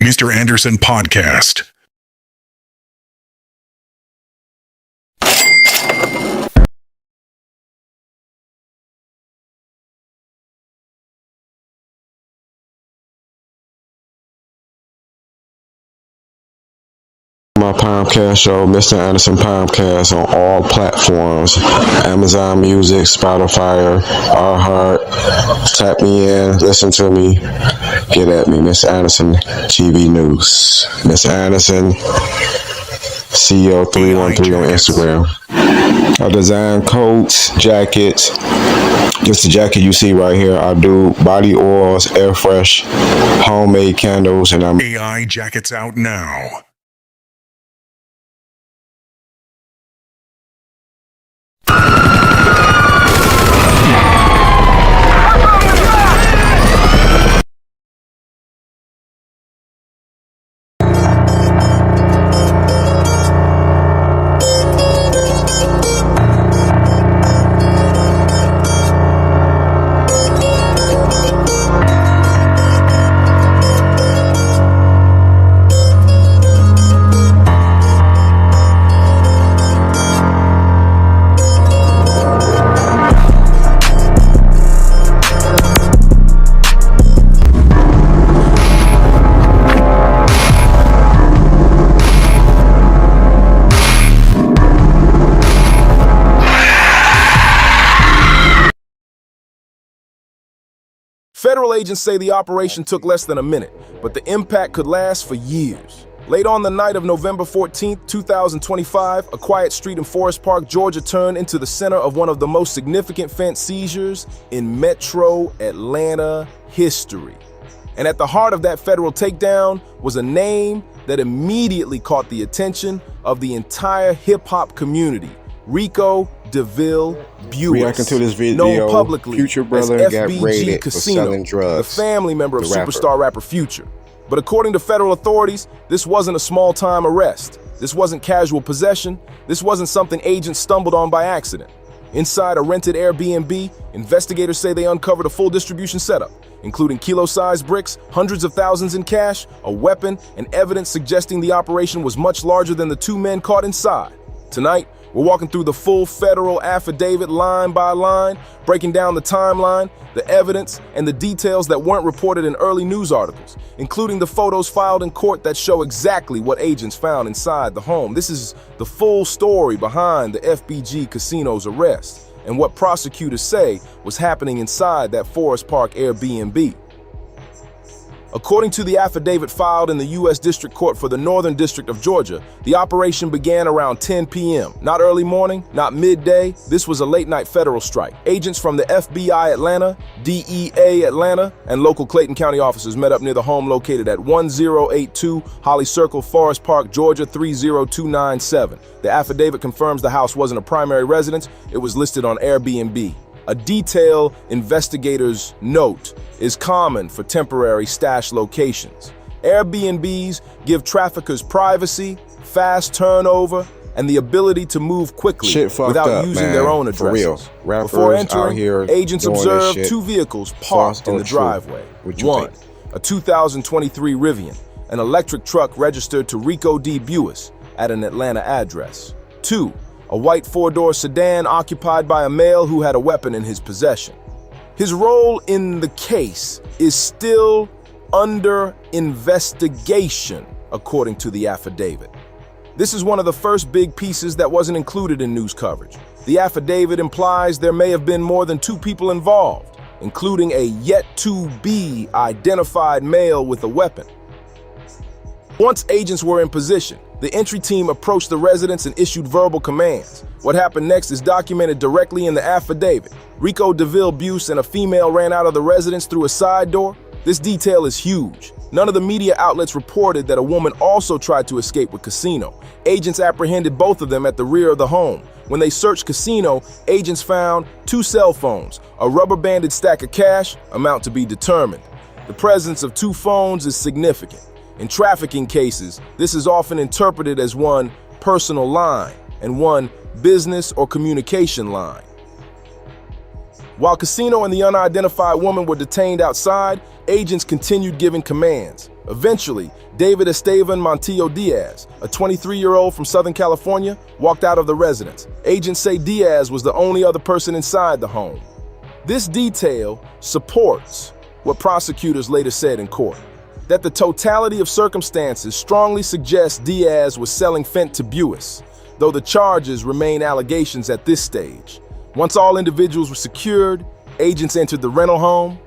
Mr. Anderson Podcast. My podcast show, Mr. Anderson Podcast, on all platforms: Amazon Music, Spotify, iHeart. Tap me in, listen to me, get at me. Mr. Anderson TV News. Mr. Anderson CEO313 on Instagram. I design coats, jackets. Just the jacket you see right here. I do body oils, air fresh, homemade candles, and I'm AI jackets out now. Federal agents say the operation took less than a minute, but the impact could last for years. Late on the night of November 14, 2025, a quiet street in Forest Park, Georgia turned into the center of one of the most significant fence seizures in metro Atlanta history. And at the heart of that federal takedown was a name that immediately caught the attention of the entire hip-hop community: Rico DeVille Buick, reacting to this video. known publicly Future brother as got FBG raided Casino, for selling drugs. the family member of The rapper. superstar rapper Future. But according to federal authorities, this wasn't a small-time arrest. This wasn't casual possession. This wasn't something agents stumbled on by accident. Inside a rented Airbnb, investigators say they uncovered a full distribution setup, including kilo-sized bricks, hundreds of thousands in cash, a weapon, and evidence suggesting the operation was much larger than the two men caught inside. Tonight, we're walking through the full federal affidavit line by line, breaking down the timeline, the evidence, and the details that weren't reported in early news articles, including the photos filed in court that show exactly what agents found inside the home. This is the full story behind the FBG Casino's arrest and what prosecutors say was happening inside that Forest Park Airbnb. According to the affidavit filed in the U.S. District Court for the Northern District of Georgia, the operation began around 10 p.m. Not early morning, not midday. This was a late-night federal strike. Agents from the FBI Atlanta, DEA Atlanta, and local Clayton County officers met up near the home located at 1082 Holly Circle, Forest Park, Georgia 30297. The affidavit confirms the house wasn't a primary residence. It was listed on Airbnb. A detail investigators note is common for temporary stash locations. Airbnbs give traffickers privacy, fast turnover, and the ability to move quickly without using their own addresses. For real. Rappers Before out entering, here agents doing observed this shit. two vehicles parked in the driveway. One, a 2023 Rivian, an electric truck registered to Rico D. Buick at an Atlanta address. Two, a white four-door sedan occupied by a male who had a weapon in his possession. His role in the case is still under investigation, according to the affidavit. This is one of the first big pieces that wasn't included in news coverage. The affidavit implies there may have been more than two people involved, including a yet-to-be identified male with a weapon. Once agents were in position, the entry team approached the residence and issued verbal commands. What happened next is documented directly in the affidavit. Rico DeVille Buick and a female ran out of the residence through a side door. This detail is huge. None of the media outlets reported that a woman also tried to escape with Casino. Agents apprehended both of them at the rear of the home. When they searched Casino, agents found two cell phones, a rubber-banded stack of cash, amount to be determined. The presence of two phones is significant. In trafficking cases, this is often interpreted as one personal line and one business or communication line. While Casino and the unidentified woman were detained outside, agents continued giving commands. Eventually, David Esteban Montillo Diaz, a 23-year-old from Southern California, walked out of the residence. Agents say Diaz was the only other person inside the home. This detail supports what prosecutors later said in court, that the totality of circumstances strongly suggests Diaz was selling fent to Buis, though the charges remain allegations at this stage. Once all individuals were secured, agents entered the rental home.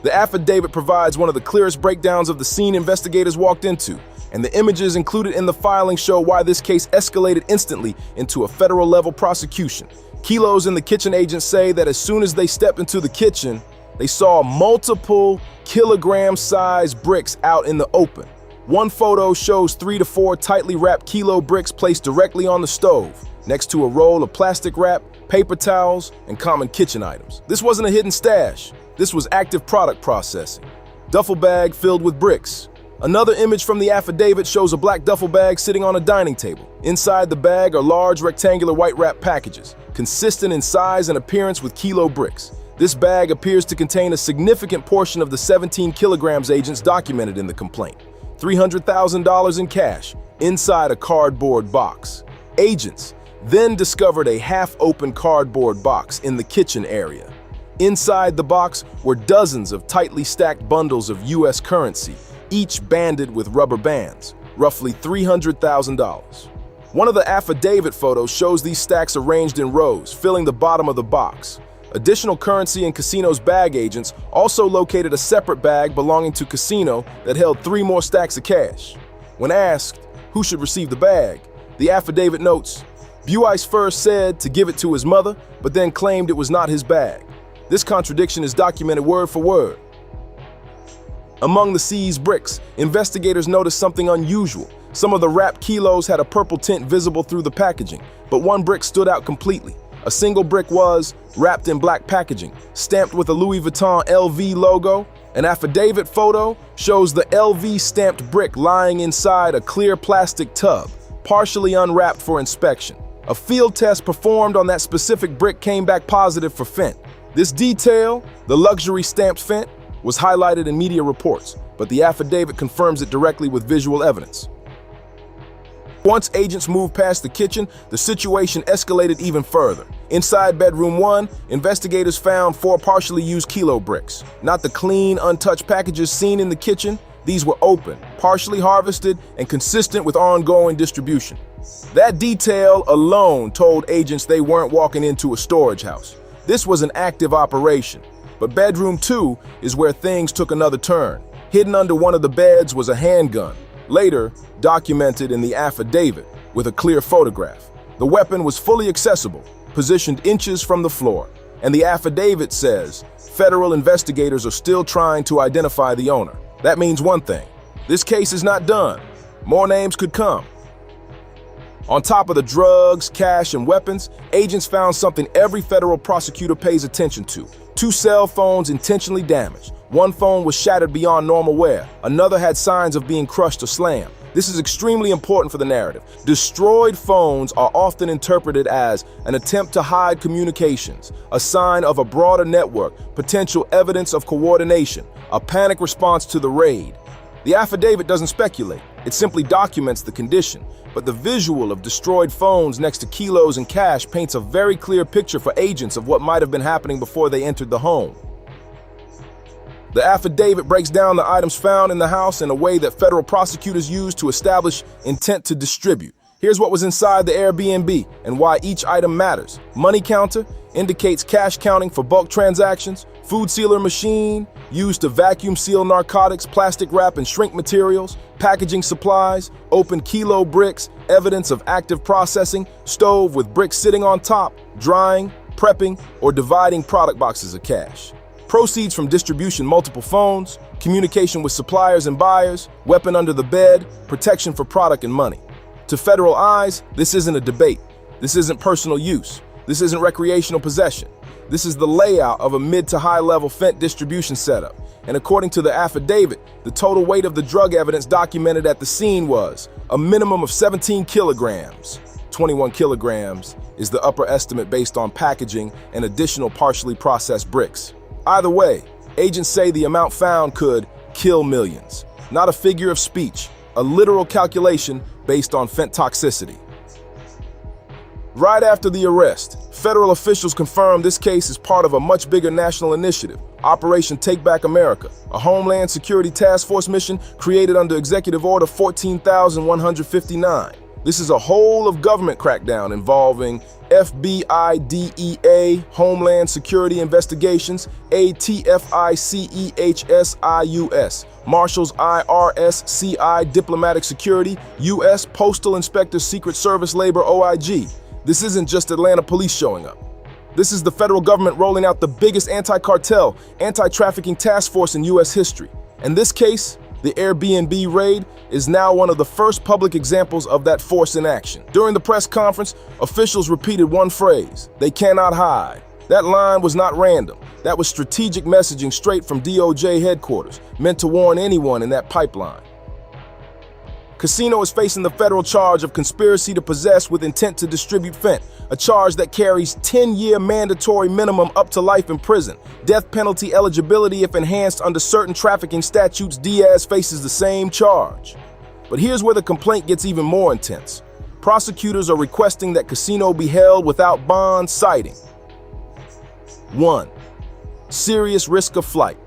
The affidavit provides one of the clearest breakdowns of the scene investigators walked into, and the images included in the filing show why this case escalated instantly into a federal-level prosecution. Kilos in the kitchen agents say that as soon as they stepped into the kitchen, they saw multiple kilogram-sized bricks out in the open. One photo shows 3 to 4 tightly wrapped kilo bricks placed directly on the stove, next to a roll of plastic wrap, paper towels, and common kitchen items. This wasn't a hidden stash. This was active product processing. Duffel bag filled with bricks. Another image from the affidavit shows a black duffel bag sitting on a dining table. Inside the bag are large rectangular white wrap packages, consistent in size and appearance with kilo bricks. This bag appears to contain a significant portion of the 17 kilograms agents documented in the complaint. $300,000 in cash inside a cardboard box. Agents then discovered a half-open cardboard box in the kitchen area. Inside the box were dozens of tightly stacked bundles of U.S. currency, each banded with rubber bands, roughly $300,000. One of the affidavit photos shows these stacks arranged in rows, filling the bottom of the box. Additional currency and Casino's bag agents also located a separate bag belonging to Casino that held 3 more stacks of cash. When asked who should receive the bag, the affidavit notes, Buis first said to give it to his mother, but then claimed it was not his bag. This contradiction is documented word for word. Among the seized bricks, investigators noticed something unusual. Some of the wrapped kilos had a purple tint visible through the packaging, but one brick stood out completely. A single brick was wrapped in black packaging, stamped with a Louis Vuitton LV logo. An affidavit photo shows the LV stamped brick lying inside a clear plastic tub, partially unwrapped for inspection. A field test performed on that specific brick came back positive for fent. This detail, the luxury stamped fent, was highlighted in media reports, but the affidavit confirms it directly with visual evidence. Once agents moved past the kitchen, the situation escalated even further. Inside bedroom 1, investigators found 4 partially used kilo bricks. Not the clean, untouched packages seen in the kitchen. These were open, partially harvested, and consistent with ongoing distribution. That detail alone told agents they weren't walking into a storage house. This was an active operation. But bedroom 2 is where things took another turn. Hidden under one of the beds was a handgun, later documented in the affidavit with a clear photograph. The weapon was fully accessible, positioned inches from the floor, and the affidavit says federal investigators are still trying to identify the owner. That means one thing: this case is not done. More names could come. On top of the drugs, cash, and weapons, agents found something every federal prosecutor pays attention to: 2 cell phones intentionally damaged. One phone was shattered beyond normal wear. Another had signs of being crushed or slammed. This is extremely important for the narrative. Destroyed phones are often interpreted as an attempt to hide communications, a sign of a broader network, potential evidence of coordination, a panic response to the raid. The affidavit doesn't speculate. It simply documents the condition. But the visual of destroyed phones next to kilos and cash paints a very clear picture for agents of what might have been happening before they entered the home. The affidavit breaks down the items found in the house in a way that federal prosecutors use to establish intent to distribute. Here's what was inside the Airbnb and why each item matters. Money counter indicates cash counting for bulk transactions. Food sealer machine used to vacuum seal narcotics, plastic wrap, and shrink materials. Packaging supplies, open kilo bricks, evidence of active processing. Stove with bricks sitting on top, drying, prepping, or dividing product boxes of cash. Proceeds from distribution: multiple phones, communication with suppliers and buyers, weapon under the bed, protection for product and money. To federal eyes, this isn't a debate. This isn't personal use. This isn't recreational possession. This is the layout of a mid to high level fent distribution setup. And according to the affidavit, the total weight of the drug evidence documented at the scene was a minimum of 17 kilograms. 21 kilograms is the upper estimate based on packaging and additional partially processed bricks. Either way, Agents say the amount found could kill millions. Not a figure of speech, a literal calculation based on fent toxicity. Right after the arrest, federal officials confirmed this case is part of a much bigger national initiative, Operation Take Back America, a Homeland Security Task Force mission created under Executive Order 14,159. This is a whole-of-government crackdown involving FBI, DEA, Homeland Security Investigations, ATFICEHSIUS, Marshals IRS, CI, Diplomatic Security, U.S. Postal Inspector Secret Service Labor OIG. This isn't just Atlanta police showing up. This is the federal government rolling out the biggest anti-cartel, anti-trafficking task force in U.S. history. In this case, the Airbnb raid is now one of the first public examples of that force in action. During the press conference, officials repeated one phrase: they cannot hide. That line was not random. That was strategic messaging straight from DOJ headquarters, meant to warn anyone in that pipeline. Casino is facing the federal charge of conspiracy to possess with intent to distribute fent, a charge that carries 10-year mandatory minimum up to life in prison. Death penalty eligibility if enhanced under certain trafficking statutes. Diaz faces the same charge. But here's where the complaint gets even more intense. Prosecutors are requesting that Casino be held without bond, citing 1. Serious risk of flight.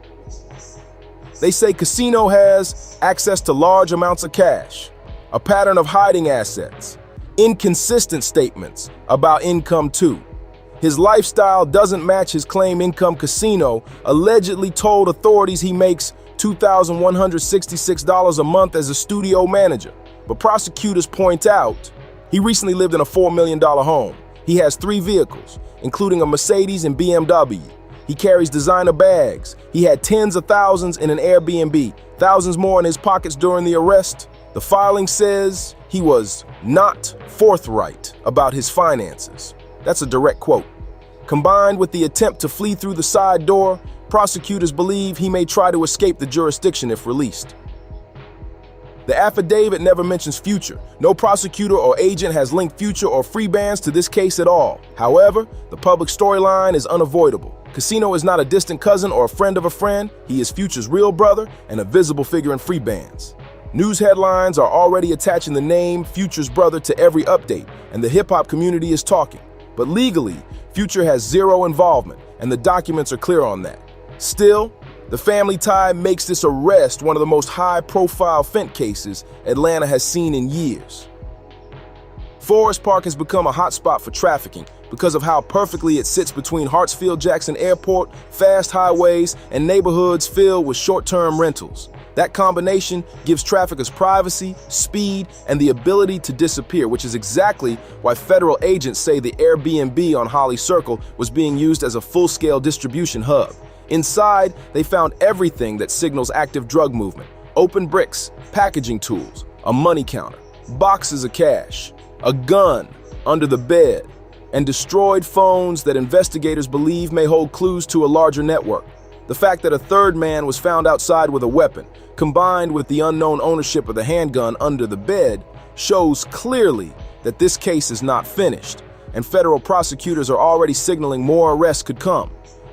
They say Casino has access to large amounts of cash, a pattern of hiding assets, inconsistent statements about income too. His lifestyle doesn't match his claim income. Casino allegedly told authorities he makes $2,166 a month as a studio manager. But prosecutors point out he recently lived in a $4 million home. He has 3 vehicles, including a Mercedes and BMW. He carries designer bags. He had tens of thousands in an Airbnb, thousands more in his pockets during the arrest. The filing says he was not forthright about his finances. That's a direct quote. Combined with the attempt to flee through the side door, prosecutors believe he may try to escape the jurisdiction if released. The affidavit never mentions Future. No prosecutor or agent has linked Future or free bands to this case at all. However, the public storyline is unavoidable. Casino is not a distant cousin or a friend of a friend. He is Future's real brother and a visible figure in free bands. News headlines are already attaching the name Future's brother to every update, and the hip-hop community is talking. But legally, Future has zero involvement, and the documents are clear on that. Still, the family tie makes this arrest one of the most high-profile fent cases Atlanta has seen in years. Forest Park has become a hotspot for trafficking because of how perfectly it sits between Hartsfield-Jackson Airport, fast highways, and neighborhoods filled with short-term rentals. That combination gives traffickers privacy, speed, and the ability to disappear, which is exactly why federal agents say the Airbnb on Holly Circle was being used as a full-scale distribution hub. Inside, they found everything that signals active drug movement: open bricks, packaging tools, a money counter, boxes of cash, a gun under the bed, and destroyed phones that investigators believe may hold clues to a larger network. The fact that a third man was found outside with a weapon, combined with the unknown ownership of the handgun under the bed, shows clearly that this case is not finished, and federal prosecutors are already signaling more arrests could come.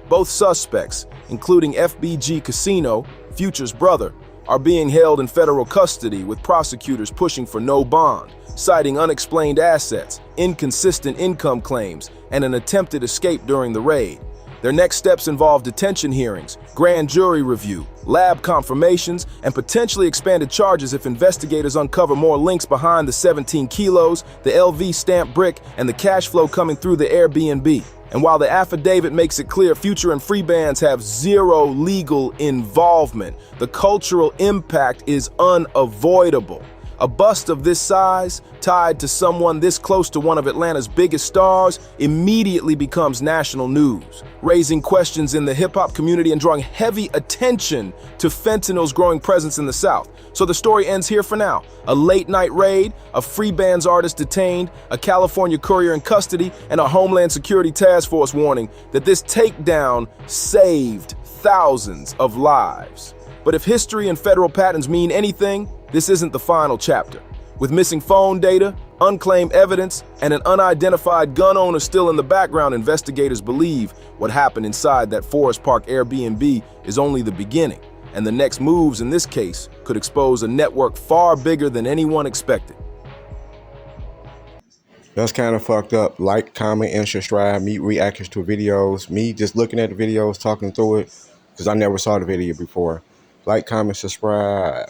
Both suspects, including FBG Casino, Future's brother, are being held in federal custody, with prosecutors pushing for no bond, citing unexplained assets, inconsistent income claims, and an attempted escape during the raid. Their next steps involve detention hearings, grand jury review, lab confirmations, and potentially expanded charges if investigators uncover more links behind the 17 kilos, the LV stamped brick, and the cash flow coming through the Airbnb. And while the affidavit makes it clear Future and free bands have zero legal involvement, the cultural impact is unavoidable. A bust of this size, tied to someone this close to one of Atlanta's biggest stars, immediately becomes national news, raising questions in the hip-hop community and drawing heavy attention to fentanyl's growing presence in the South. So the story ends here for now. A late-night raid, a free bands artist detained, a California courier in custody, and a Homeland Security Task Force warning that this takedown saved thousands of lives. But if history and federal patterns mean anything, this isn't the final chapter. With missing phone data, unclaimed evidence, and an unidentified gun owner still in the background, investigators believe what happened inside that Forest Park Airbnb is only the beginning, and the next moves in this case could expose a network far bigger than anyone expected. That's kind of fucked up. Like, comment, and subscribe. Me reactions to videos. Me just looking at the videos, talking through it, because I never saw the video before. Like, comment, subscribe.